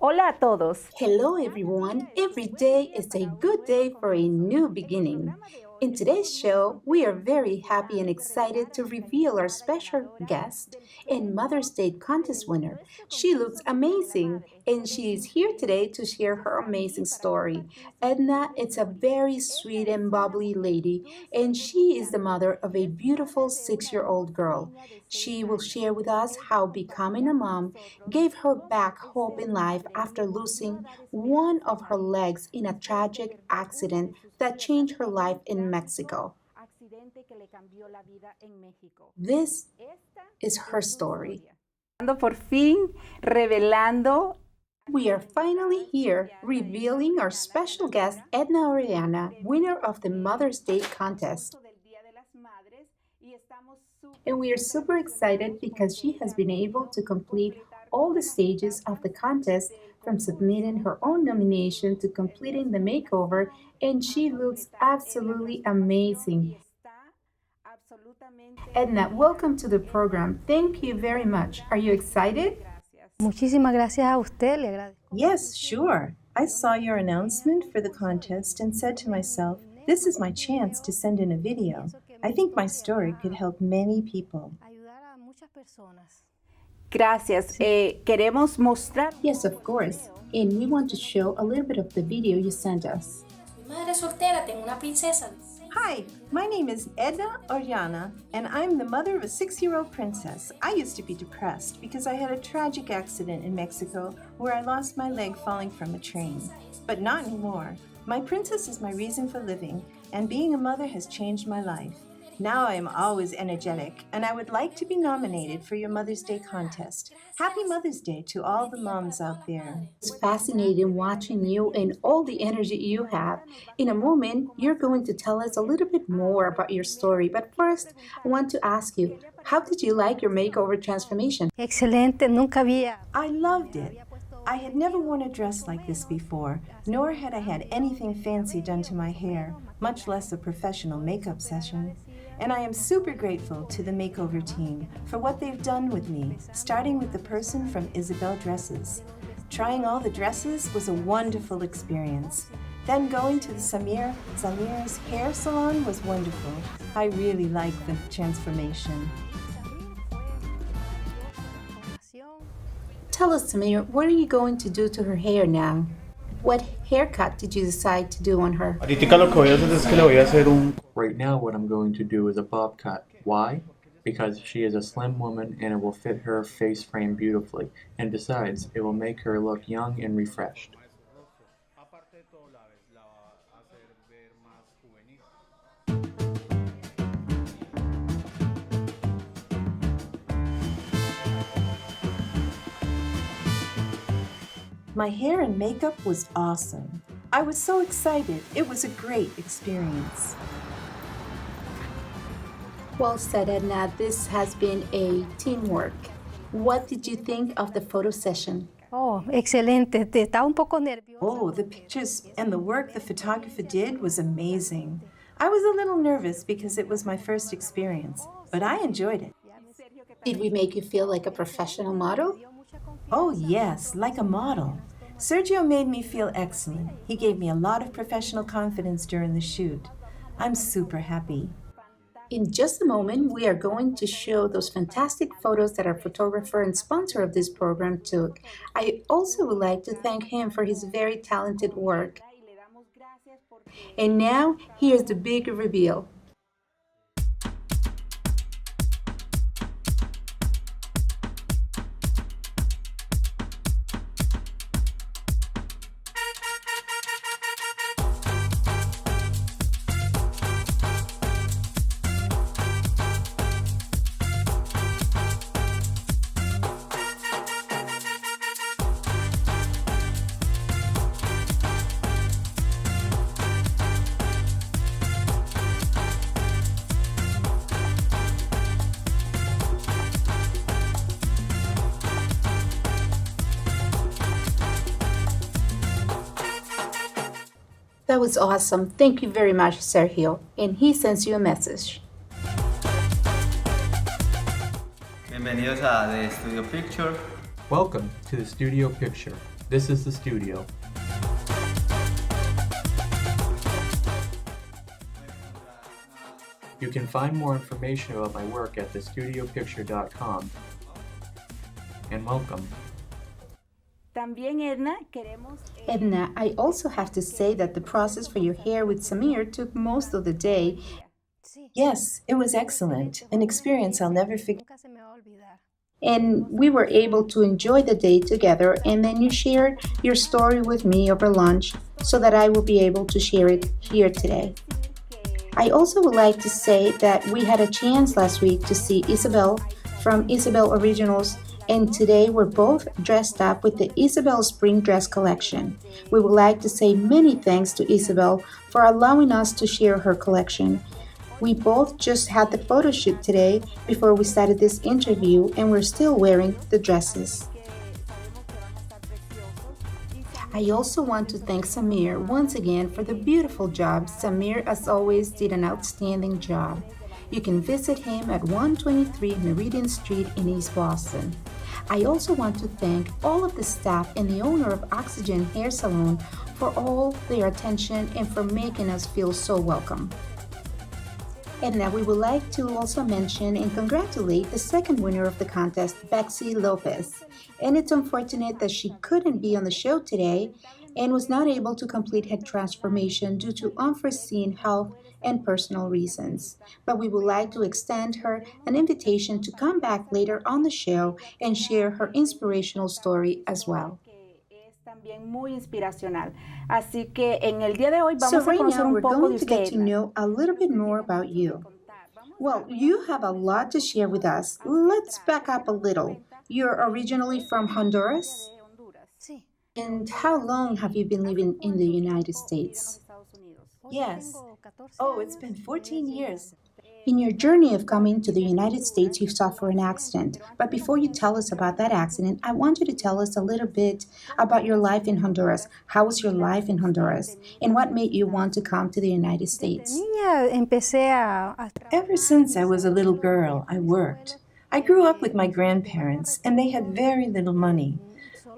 Hola a todos. Hello, everyone. Every day is a good day for a new beginning. In today's show, we are very happy and excited to reveal our special guest and Mother's Day contest winner. She looks amazing, and she is here today to share her amazing story. Edna is a very sweet and bubbly lady, and she is the mother of a beautiful 6-year-old girl. She will share with us how becoming a mom gave her back hope in life after losing one of her legs in a tragic accident that changed her life in Mexico. This is her story. Por fin revelando. We are finally here revealing our special guest, Edna Oriana, winner of the Mother's Day contest. And we are super excited because she has been able to complete all the stages of the contest from submitting her own nomination to completing the makeover, and she looks absolutely amazing. Edna, welcome to the program. Thank you very much. Are you excited? Muchísimas gracias a usted, le agradezco. Yes, sure. I saw your announcement for the contest and said to myself, this is my chance to send in a video. I think my story could help many people. Ayudar a muchas personas. Gracias. Queremos mostrar. Yes, of course. And we want to show a little bit of the video you sent us. Madre soltera, tengo una princesa. Hi, my name is Edna Oriana, and I'm the mother of a 6-year-old princess. I used to be depressed because I had a tragic accident in Mexico where I lost my leg falling from a train. But not anymore. My princess is my reason for living, and being a mother has changed my life. Now I am always energetic, and I would like to be nominated for your Mother's Day contest. Happy Mother's Day to all the moms out there. It's fascinating watching you and all the energy you have. In a moment, you're going to tell us a little bit more about your story. But first, I want to ask you, how did you like your makeover transformation? Excelente, nunca había. I loved it. I had never worn a dress like this before, nor had I had anything fancy done to my hair, much less a professional makeup session. And I am super grateful to the makeover team for what they've done with me, starting with the person from Isabel Dresses. Trying all the dresses was a wonderful experience. Then going to the Samir's hair salon was wonderful. I really liked the transformation. Tell us, Samir, what are you going to do to her hair now? What haircut did you decide to do on her? Ahorita lo que voy a hacer es que le voy a hacer un... Right now what I'm going to do is a bob cut. Why? Because she is a slim woman and it will fit her face frame beautifully. And besides, it will make her look young and refreshed. My hair and makeup was awesome. I was so excited. It was a great experience. Well said, Edna. This has been a teamwork. What did you think of the photo session? Oh, excelente. Estaba un poco nerviosa. Oh, the pictures and the work the photographer did was amazing. I was a little nervous because it was my first experience, but I enjoyed it. Did we make you feel like a professional model? Oh yes, like a model. Sergio made me feel excellent. He gave me a lot of professional confidence during the shoot. I'm super happy. In just a moment, we are going to show those fantastic photos that our photographer and sponsor of this program took. I also would like to thank him for his very talented work. And now, here's the big reveal. That was awesome. Thank you very much, Sergio. And he sends you a message. Bienvenidos a The Studio Picture. Welcome to the Studio Picture. This is the studio. You can find more information about my work at thestudiopicture.com. And welcome. También, Edna, queremos... Edna, I also have to say that the process for your hair with Samir took most of the day. Yes, it was excellent, an experience I'll never forget. Nunca se me va a olvidar. And we were able to enjoy the day together, and then you shared your story with me over lunch so that I will be able to share it here today. I also would like to say that we had a chance last week to see Isabel from Isabel Originals, and today we're both dressed up with the Isabel Spring Dress Collection. We would like to say many thanks to Isabel for allowing us to share her collection. We both just had the photo shoot today before we started this interview, and we're still wearing the dresses. I also want to thank Samir once again for the beautiful job. Samir, as always, did an outstanding job. You can visit him at 123 Meridian Street in East Boston. I also want to thank all of the staff and the owner of Oxygen Hair Salon for all their attention and for making us feel so welcome. And now we would like to also mention and congratulate the second winner of the contest, Bexy Lopez. And it's unfortunate that she couldn't be on the show today and was not able to complete her transformation due to unforeseen health and personal reasons. But we would like to extend her an invitation to come back later on the show and share her inspirational story as well. También muy inspiracional. Así que en el día de hoy So vamos a right conocer now un we're poco going de to usted, get to Edna. know a little bit more about you. Well, you have a lot to share with us. Let's back up a little. You're originally from Honduras? Sí. And how long have you been living in the United States? Yes. Oh, it's been 14 years. In your journey of coming to the United States, you suffered an accident. But before you tell us about that accident, I want you to tell us a little bit about your life in Honduras. How was your life in Honduras? And what made you want to come to the United States? Niña empecé a Ever since I was a little girl, I worked. I grew up with my grandparents, and they had very little money.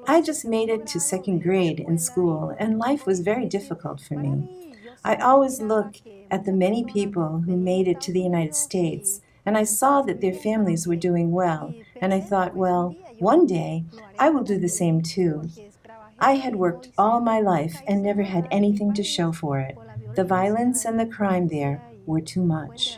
I just made it to second grade in school, and life was very difficult for me. I always look at the many people who made it to the United States, and I saw that their families were doing well, and I thought, well, one day I will do the same too. I had worked all my life and never had anything to show for it. The violence and the crime there were too much.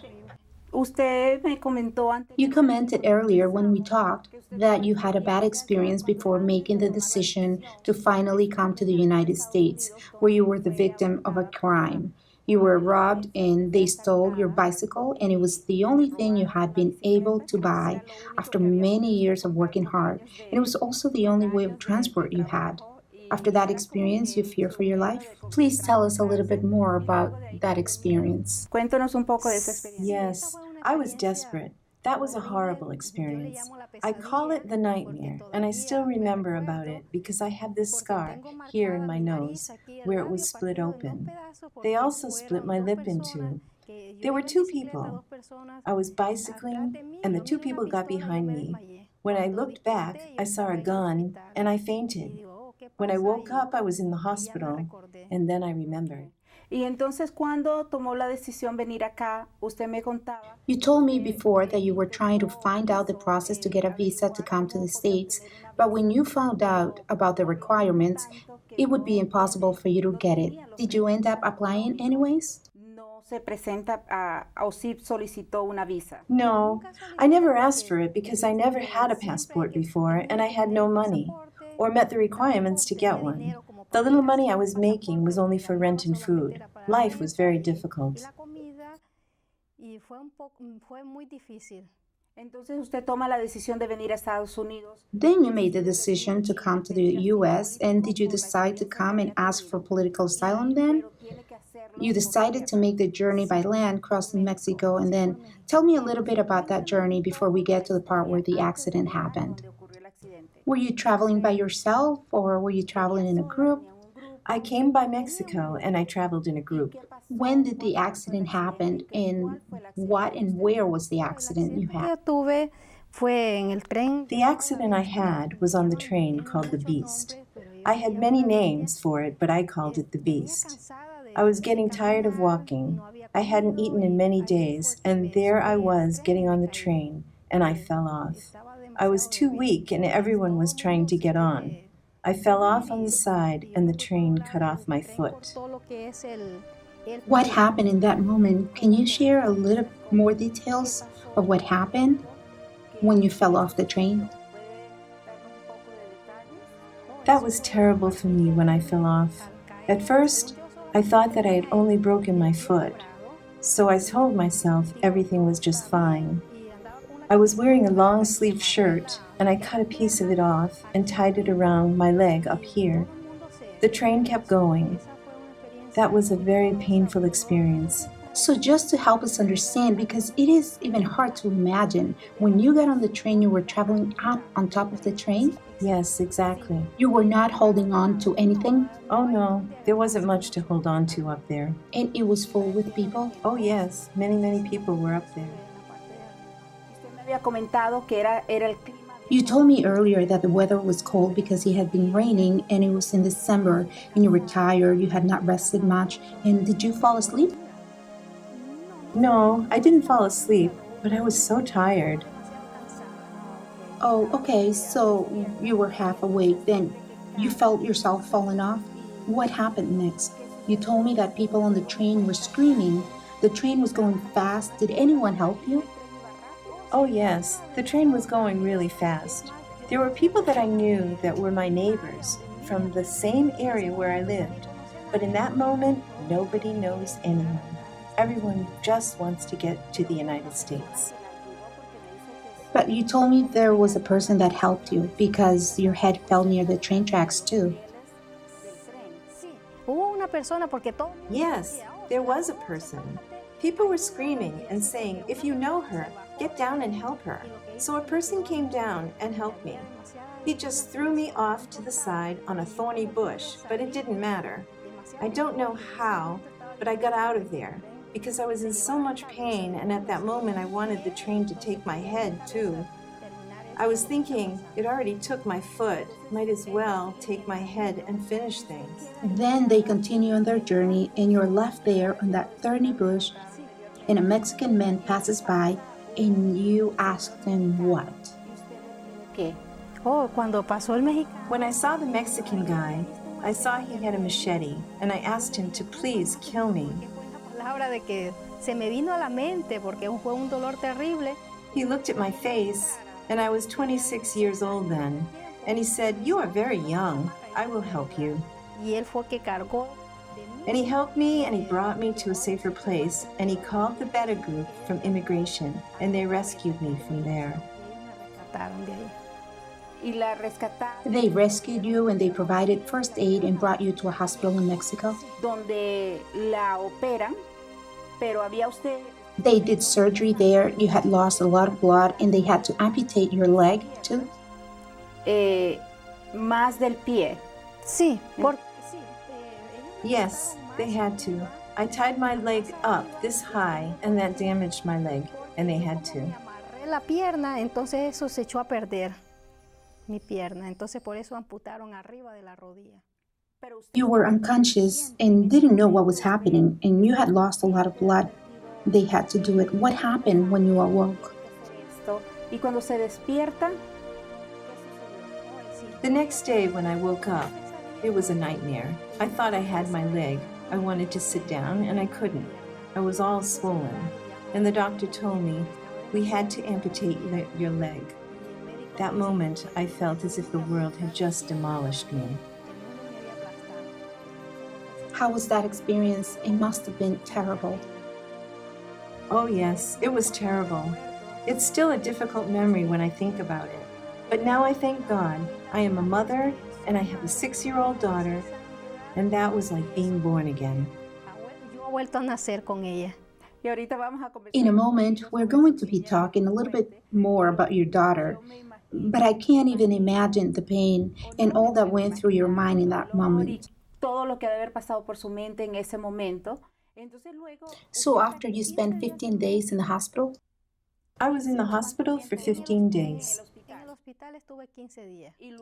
Usted me comentó antes. You commented earlier when we talked that you had a bad experience before making the decision to finally come to the United States, where you were the victim of a crime. You were robbed and they stole your bicycle, and it was the only thing you had been able to buy after many years of working hard. And it was also the only way of transport you had. After that experience, you fear for your life? Please tell us a little bit more about that experience. Cuéntanos un poco de esa experiencia. Yes, I was desperate. That was a horrible experience. I call it the nightmare, and I still remember about it because I have this scar here in my nose where it was split open. They also split my lip in two. There were two people. I was bicycling, and the two people got behind me. When I looked back, I saw a gun, and I fainted. When I woke up, I was in the hospital, and then I remembered. Y entonces, cuando tomó la decisión venir acá, usted me contaba. You told me before that you were trying to find out the process to get a visa to come to the States, but when you found out about the requirements, it would be impossible for you to get it. Did you end up applying anyways? No se presenta o sí solicitó una visa. No, I never asked for it because I never had a passport before, and I had no money, or met the requirements to get one. The little money I was making was only for rent and food. Life was very difficult. Entonces usted toma la decisión de venir a Estados Unidos. Then you made the decision to come to the U.S., and did you decide to come and ask for political asylum then? You decided to make the journey by land, crossing Mexico, and then tell me a little bit about that journey before we get to the part where the accident happened. Were you traveling by yourself, or were you traveling in a group? I came by Mexico, and I traveled in a group. When did the accident happen, and what and where was the accident you had? tuve fue en el tren. The accident I had was on the train called the Beast. I had many names for it, but I called it the beast. I was getting tired of walking. I hadn't eaten in many days, and there I was getting on the train, and I fell off. I was too weak, and everyone was trying to get on. I fell off on the side, and the train cut off my foot. What happened in that moment? Can you share a little more details of what happened when you fell off the train? That was terrible for me when I fell off. At first, I thought that I had only broken my foot, so I told myself everything was just fine. I was wearing a long-sleeved shirt, and I cut a piece of it off and tied it around my leg up here. The train kept going. That was a very painful experience. So just to help us understand, because it is even hard to imagine, when you got on the train, you were traveling up on top of the train? Yes, exactly. You were not holding on to anything? Oh no, there wasn't much to hold on to up there. And it was full with people? Oh yes, many people were up there. You told me earlier that the weather was cold because it had been raining and it was in December and you were tired, you had not rested much, and did you fall asleep? No, I didn't fall asleep, but I was so tired. Oh, okay, so you were half awake, then you felt yourself falling off? What happened next? You told me that people on the train were screaming. The train was going fast. Did anyone help you? Oh yes, the train was going really fast. There were people that I knew that were my neighbors from the same area where I lived. But in that moment, nobody knows anyone. Everyone just wants to get to the United States. But you told me there was a person that helped you because your head fell near the train tracks too. Yes, there was a person. People were screaming and saying, if you know her, get down and help her. So a person came down and helped me. He just threw me off to the side on a thorny bush, but it didn't matter. I don't know how, but I got out of there because I was in so much pain, and at that moment I wanted the train to take my head too. I was thinking, it already took my foot, might as well take my head and finish things. Then they continue on their journey and you're left there on that thorny bush and a Mexican man passes by and you ask them what? When I saw the Mexican guy, I saw he had a machete, and I asked him to please kill me. He looked at my face, and I was 26 years old then, and he said, you are very young, I will help you. And he helped me, and he brought me to a safer place, and he called the better group from immigration, and they rescued me from there. They rescued you and they provided first aid and brought you to a hospital in Mexico? They did surgery there, you had lost a lot of blood, and they had to amputate your leg too? Más del pie. Yes, they had to. I tied my leg up this high, and that damaged my leg, and they had to. You were unconscious and didn't know what was happening, and you had lost a lot of blood. They had to do it. What happened when you awoke? Y cuando se despierta, The next day when I woke up, it was a nightmare. I thought I had my leg. I wanted to sit down, and I couldn't. I was all swollen, and the doctor told me, we had to amputate your leg. That moment, I felt as if the world had just demolished me. How was that experience? It must have been terrible. Oh yes, it was terrible. It's still a difficult memory when I think about it. But now I thank God. I am a mother, and I have a 6-year-old daughter, and that was like being born again. In a moment, we're going to be talking a little bit more about your daughter, but I can't even imagine the pain and all that went through your mind in that moment. So after you spent 15 days in the hospital? I was in the hospital for 15 days.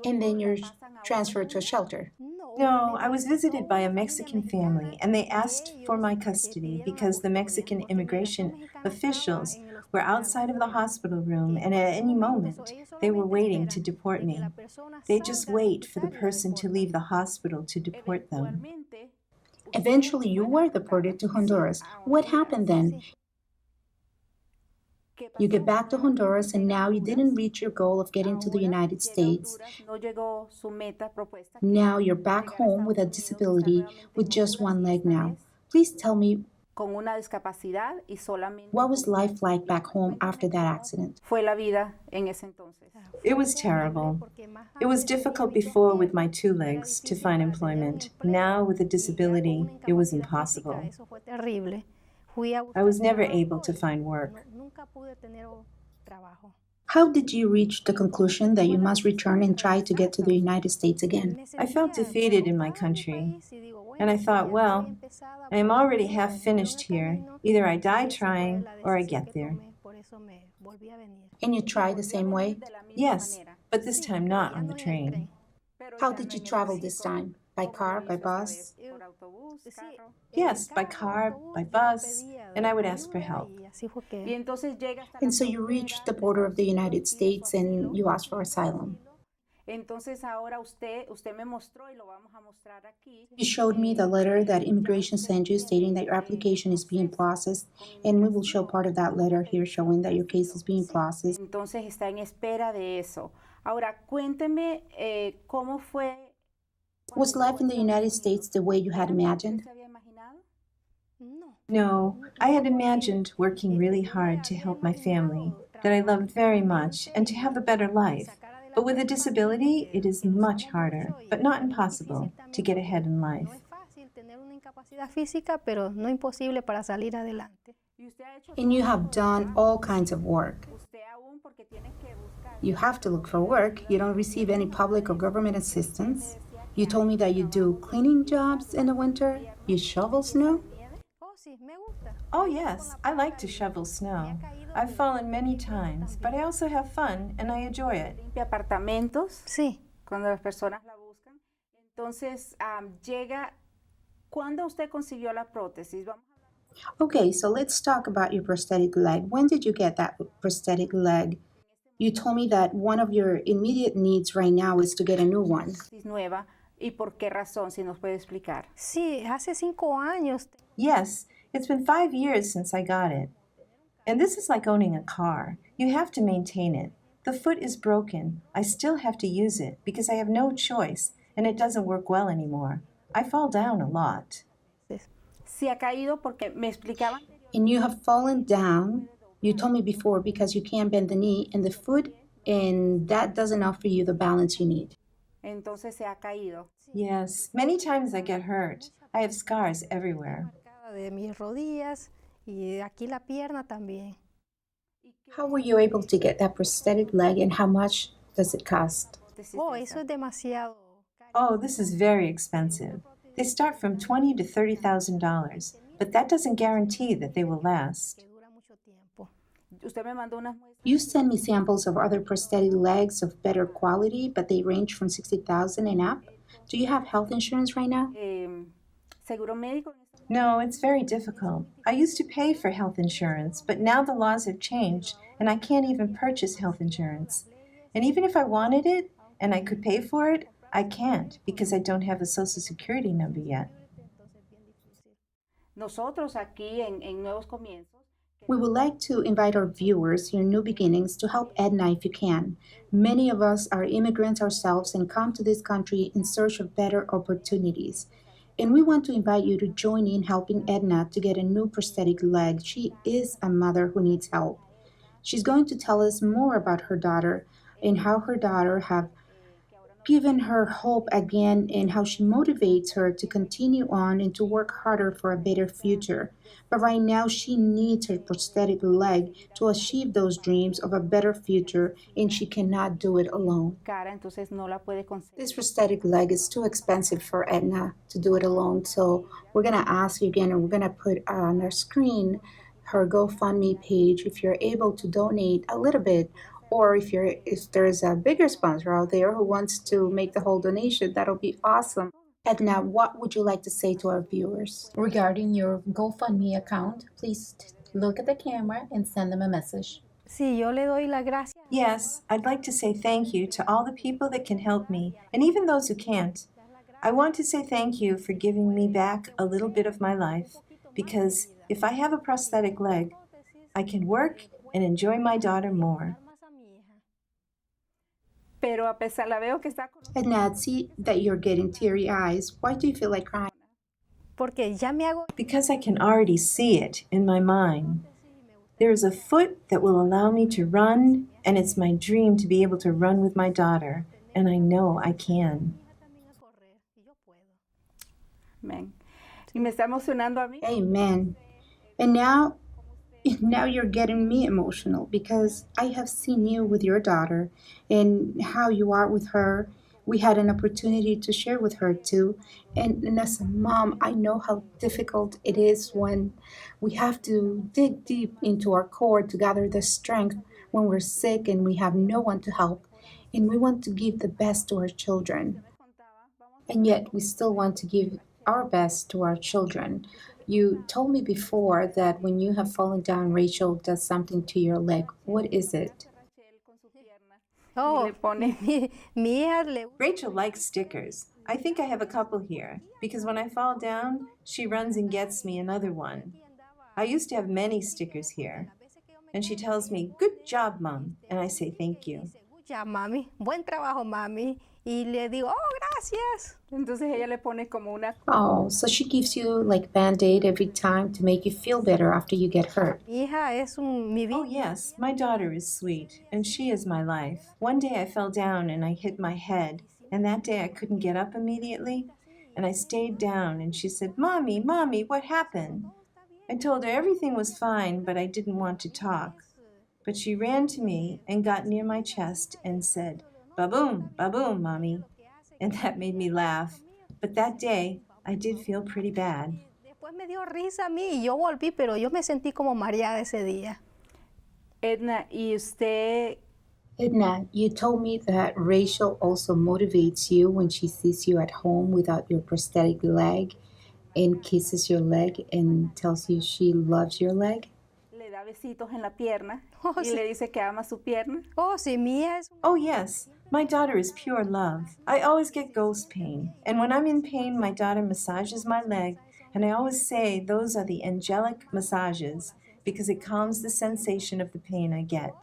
And then you're transferred to a shelter. No, I was visited by a Mexican family, and they asked for my custody because the Mexican immigration officials were outside of the hospital room, and at any moment they were waiting to deport me. They just wait for the person to leave the hospital to deport them. Eventually, you were deported to Honduras. What happened then? You get back to Honduras, and now you didn't reach your goal of getting to the United States. Now you're back home with a disability with just one leg now. Please tell me, what was life like back home after that accident? It was terrible. It was difficult before with my 2 legs to find employment. Now, with a disability, it was impossible. I was never able to find work. How did you reach the conclusion that you must return and try to get to the United States again? I felt defeated in my country, and I thought, well, I am already half finished here. Either I die trying or I get there. And you tried the same way? Yes, but this time not on the train. How did you travel this time? By car, by bus? Yes, by car, by bus, and I would ask for help. And so you reached the border of the United States and you asked for asylum. You showed me the letter that immigration sent you stating that your application is being processed, and we will show part of that letter here showing that your case is being processed. Was life in the United States the way you had imagined? No, I had imagined working really hard to help my family, that I loved very much, and to have a better life. But with a disability, it is much harder, but not impossible, to get ahead in life. And you have done all kinds of work. You have to look for work. You don't receive any public or government assistance. You told me that you do cleaning jobs in the winter. You shovel snow? Oh yes, I like to shovel snow. I've fallen many times, but I also have fun and I enjoy it. Sí. Cuando las personas la buscan. Entonces, ¿cuándo usted consiguió la prótesis? Okay, so let's talk about your prosthetic leg. When did you get that prosthetic leg? You told me that one of your immediate needs right now is to get a new one. Nueva. ¿Y por qué razón? Si nos puede explicar. Sí, hace 5 años. Yes, it's been 5 years since I got it. And this is like owning a car. You have to maintain it. The foot is broken. I still have to use it because I have no choice and it doesn't work well anymore. I fall down a lot. Se ha caído porque me explicaban. And you have fallen down, you told me before, because you can't bend the knee and the foot, and that doesn't offer you the balance you need. Entonces se ha caído. Yes, many times I get hurt. I have scars everywhere. De mis rodillas y aquí la pierna también. How were you able to get that prosthetic leg and how much does it cost? Oh, eso es demasiado. Oh, this is very expensive. They start from $20,000 to $30,000, but that doesn't guarantee that they will last. Usted me mandó unas You sent me samples of other prosthetic legs of better quality, but they range from $60,000 and up. Do you have health insurance right now? seguro médico. No, it's very difficult. I used to pay for health insurance, but now the laws have changed and I can't even purchase health insurance. And even if I wanted it and I could pay for it, I can't because I don't have a Social Security number yet. Nosotros aquí en Nuevos Comienzos. We would like to invite our viewers here in New Beginnings to help Edna if you can. Many of us are immigrants ourselves and come to this country in search of better opportunities. And we want to invite you to join in helping Edna to get a new prosthetic leg. She is a mother who needs help. She's going to tell us more about her daughter and how her daughter have given her hope again and how she motivates her to continue on and to work harder for a better future. But right now she needs her prosthetic leg to achieve those dreams of a better future, and she cannot do it alone. Entonces no la puede conseguir. This prosthetic leg is too expensive for Edna to do it alone, so we're going to ask you again, and we're going to put on our screen her GoFundMe page. If you're able to donate a little bit Or if there's a bigger sponsor out there who wants to make the whole donation, that'll be awesome. Edna, what would you like to say to our viewers regarding your GoFundMe account? Please look at the camera and send them a message. Sí, yo le doy la gracia. Yes, I'd like to say thank you to all the people that can help me, and even those who can't. I want to say thank you for giving me back a little bit of my life, because if I have a prosthetic leg, I can work and enjoy my daughter more. Pero a pesar, la veo que está con... Edna, I see that you're getting teary eyes. Why do you feel like crying? Porque ya me hago... Because I can already see it in my mind. There is a foot that will allow me to run, and it's my dream to be able to run with my daughter, and I know I can. Amén. Y me está emocionando a mí. Amen. And now you're getting me emotional because I have seen you with your daughter and how you are with her. We had an opportunity to share with her too. And as a mom, I know how difficult it is when we have to dig deep into our core to gather the strength when we're sick and we have no one to help. And we want to give the best to our children. And yet we still want to give our best to our children. You told me before that when you have fallen down, Rachel does something to your leg. What is it? Oh, le pone- mi hija le... Rachel likes stickers. I think I have a couple here, because when I fall down, she runs and gets me another one. I used to have many stickers here. And she tells me, "Good job, Mom," and I say thank you. Good job, mami. Buen trabajo, mami. Y le digo, oh, gracias. Entonces ella le pone como una... Oh, so she gives you like Band-Aid every time to make you feel better after you get hurt. Mi hija es mi vida. Oh, yes, my daughter is sweet, and she is my life. One day I fell down and I hit my head, and that day I couldn't get up immediately, and I stayed down, and she said, Mommy, Mommy, what happened? I told her everything was fine, but I didn't want to talk. But she ran to me and got near my chest and said, "Baboom, baboom, Mommy." And that made me laugh. But that day, I did feel pretty bad. Después me dio risa a mí y yo volví, pero yo me sentí como mareada ese día. Edna, y usted... Edna, you told me that Rachel also motivates you when she sees you at home without your prosthetic leg and kisses your leg and tells you she loves your leg. le da besitos en la pierna Oh, y sí. le dice que ama su pierna. Oh, sí, mi hija es... Oh, yes, my daughter is pure love. I always get ghost pain, and when I'm in pain, my daughter massages my leg, and I always say those are the angelic massages because it calms the sensation of the pain I get.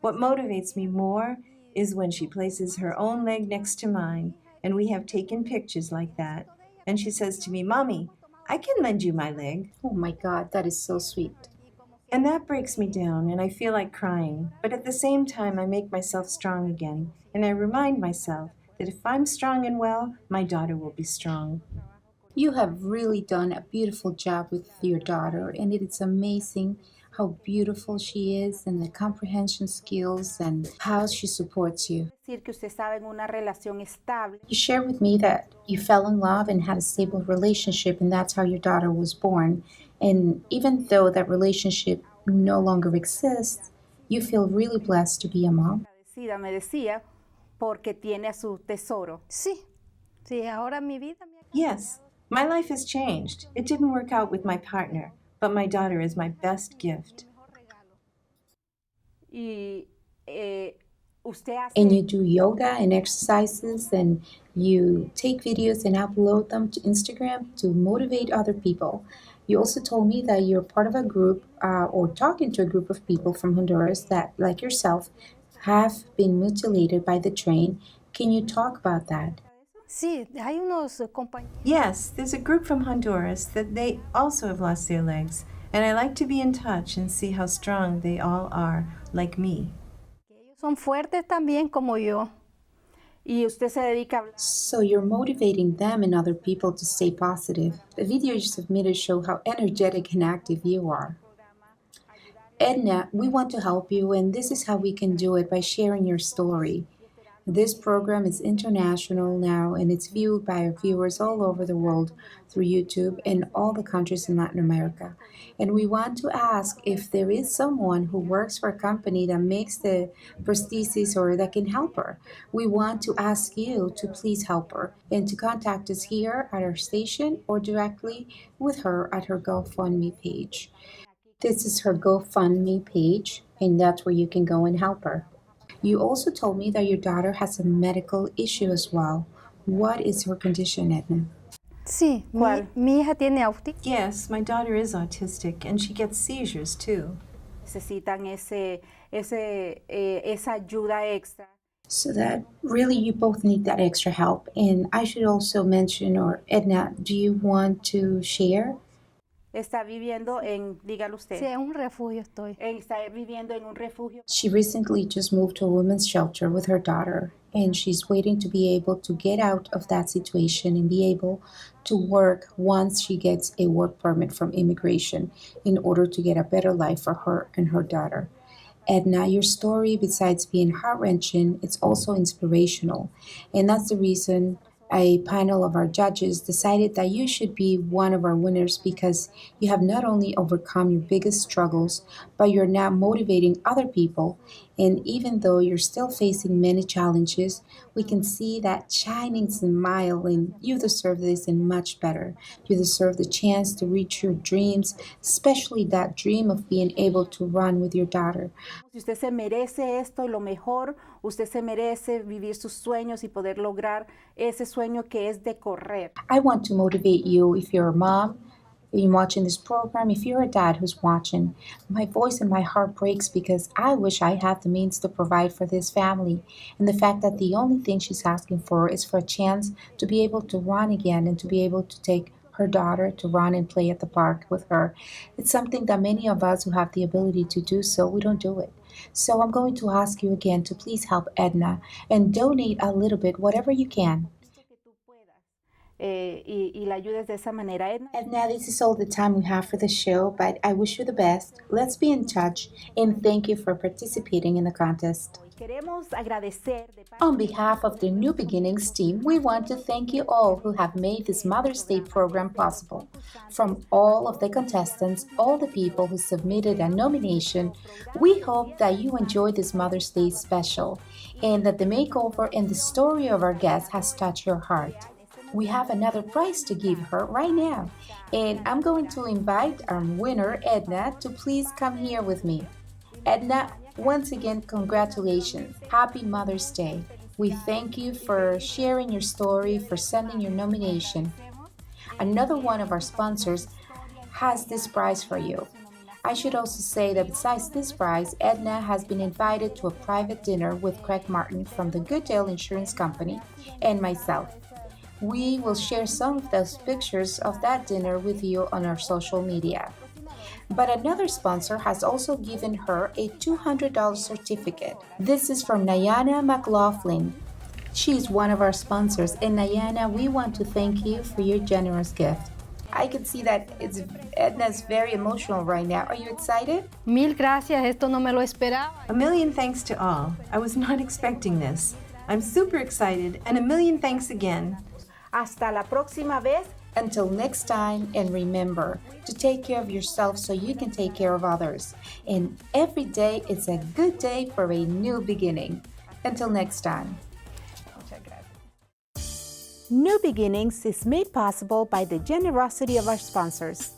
What motivates me more is when she places her own leg next to mine, and we have taken pictures like that, and she says to me, "Mommy, I can lend you my leg." Oh my God, that is so sweet. And that breaks me down, and I feel like crying. But at the same time, I make myself strong again, and I remind myself that if I'm strong and well, my daughter will be strong. You have really done a beautiful job with your daughter, and it is amazing how beautiful she is and the comprehension skills and how she supports you. Decir que usted estaba en una relación estable. You shared with me that you fell in love and had a stable relationship, and that's how your daughter was born. And even though that relationship no longer exists, you feel really blessed to be a mom. Agradecida, me decía, porque tiene a su tesoro. Sí, sí, ahora mi vida me ha... Yes, my life has changed. It didn't work out with my partner, but my daughter is my best gift. Y usted hace... And you do yoga and exercises, and you take videos and upload them to Instagram to motivate other people. You also told me that you're part of a group or talking to a group of people from Honduras that, like yourself, have been mutilated by the train. Can you talk about that? Sí, hay unos compañeros... Yes, there's a group from Honduras that they also have lost their legs, and I like to be in touch and see how strong they all are, like me. Ellos son fuertes también como yo. Y usted se dedica a hablar. So you're motivating them and other people to stay positive. The video you submitted show how energetic and active you are. Edna, we want to help you, and this is how we can do it by sharing your story. This program is international now and it's viewed by our viewers all over the world through YouTube in all the countries in Latin America. And we want to ask if there is someone who works for a company that makes the prosthesis or that can help her. We want to ask you to please help her and to contact us here at our station or directly with her at her GoFundMe page. This is her GoFundMe page, and that's where you can go and help her. You also told me that your daughter has a medical issue as well. What is her condition, Edna? Sí, ¿Cuál? mi hija tiene autismo. Yes, my daughter is autistic, and she gets seizures too. Necesitan esa ayuda extra. So that really you both need that extra help. And I should also mention, or Edna, do you want to share? Está viviendo dígalo usted. Sí, en un refugio estoy. Está viviendo en un refugio. She recently just moved to a women's shelter with her daughter, and she's waiting to be able to get out of that situation and be able to work once she gets a work permit from immigration in order to get a better life for her and her daughter. Edna, your story, besides being heart-wrenching, it's also inspirational, and that's the reason a panel of our judges decided that you should be one of our winners because you have not only overcome your biggest struggles, but you're now motivating other people. And even though you're still facing many challenges, we can see that shining smile, and you deserve this and much better. You deserve the chance to reach your dreams, especially that dream of being able to run with your daughter. Si usted se merece esto y lo mejor, usted se merece vivir sus sueños y poder lograr ese sueño que es de correr. I want to motivate you if you're a mom, if you're watching this program, if you're a dad who's watching. My voice and my heart breaks because I wish I had the means to provide for this family. And the fact that the only thing she's asking for is for a chance to be able to run again and to be able to take her daughter to run and play at the park with her. It's something that many of us who have the ability to do so, we don't do it. So I'm going to ask you again to please help Edna and donate a little bit, whatever you can. Y la ayudes de esa manera, Edna. Edna, this is all the time we have for the show, but I wish you the best. Let's be in touch, and thank you for participating in the contest. Queremos agradecer de parte On behalf of the New Beginnings team, we want to thank you all who have made this Mother's Day program possible. From all of the contestants, all the people who submitted a nomination, we hope that you enjoyed this Mother's Day special and that the makeover and the story of our guest has touched your heart. We have another prize to give her right now, and I'm going to invite our winner, Edna, to please come here with me. Edna, once again, congratulations. Happy Mother's Day. We thank you for sharing your story, for sending your nomination. Another one of our sponsors has this prize for you. I should also say that besides this prize, Edna has been invited to a private dinner with Craig Martin from the Goodale Insurance Company and myself. We will share some of those pictures of that dinner with you on our social media. But another sponsor has also given her a $200 certificate. This is from Nayana McLaughlin. She's one of our sponsors, and Nayana, we want to thank you for your generous gift. I can see that Edna's very emotional right now. Are you excited? Mil gracias, esto no me lo esperaba. A million thanks to all. I was not expecting this. I'm super excited, and a million thanks again. Hasta la próxima vez. Until next time, and remember to take care of yourself so you can take care of others. And every day is a good day for a new beginning. Until next time. New Beginnings is made possible by the generosity of our sponsors.